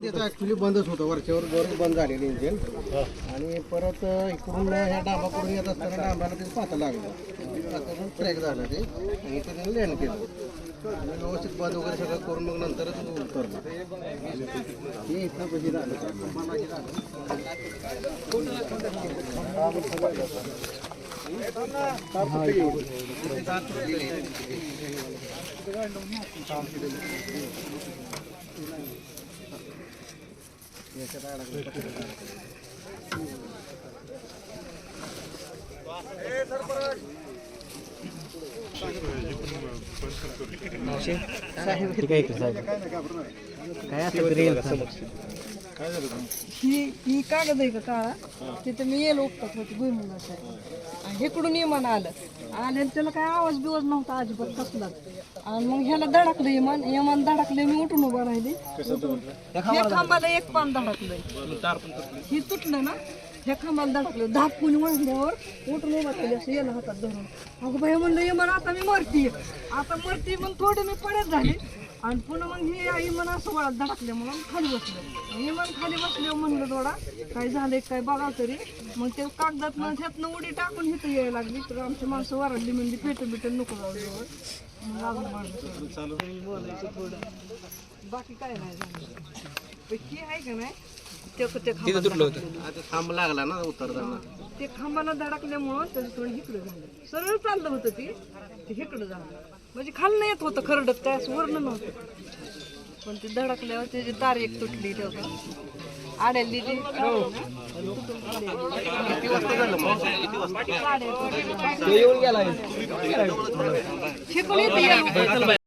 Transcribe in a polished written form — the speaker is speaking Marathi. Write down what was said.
त्याचं ॲक्च्युली बंदच होतं, वरच्यावर बरंच बंद झालेलं इंजिन. आणि परत इकडून ह्या डांबाकडून येत असताना डांबाला ते पाता लागलं, पाताकडून ट्रॅक झाला ते, आणि त्याने लँड केलं आणि व्यवस्थित बंद वगैरे सगळं करून मग नंतरच उतरलं. हे इथं कशी झालं ही कागद आहे का काळा, तिथे मी येलो उपटत होती भुईमुगाच्या, आणि इकडून इमान आलं त्याला काय आवाज बिवाज नव्हता अजिबात कसलाच. आणि मग ह्याला धडकलं इमान धडकले, मी उठून उभा राहिले. ह्या खांबाला एक पान धडकलंय, ही तुटलं ना, ह्या खांबाला धडकलं. धापून वळल्यावर उठून उभा केली असं याला हातात धरून. अगं बाई म्हणलं इमान आता मी मरती मग थोडे मी पडत झाले. आणि पुन्हा मग हे इमान असं वळत धडकले, म्हणून खाली बसलं. इमान खाली बसल्यावर म्हणलं थोडा काय झालंय काय बघा तरी. मग ते कागदात ह्यातनं उडी टाकून इथं यायला लागली, तर आमची माणसं वरडली, म्हणजे फेटं बिटं नको जाऊ जवळ. मग अजून माणसं बोलायचं थोडं, बाकी काय नाही झालं. की आहे का नाही ते खांब लागला ना उतरताना, ते खांबाला धडकल्यामुळं त्याचं थोडं हिकडं झालं. सरळ चाललं होतं ते हिकडं झालं, म्हणजे खाल्लं येत होतं खरडत, काय असं वरण नव्हतं. पण ते धडकल्यावर त्याची तार एक तुटली, तेव्हा आड्याली ती शिकून येते.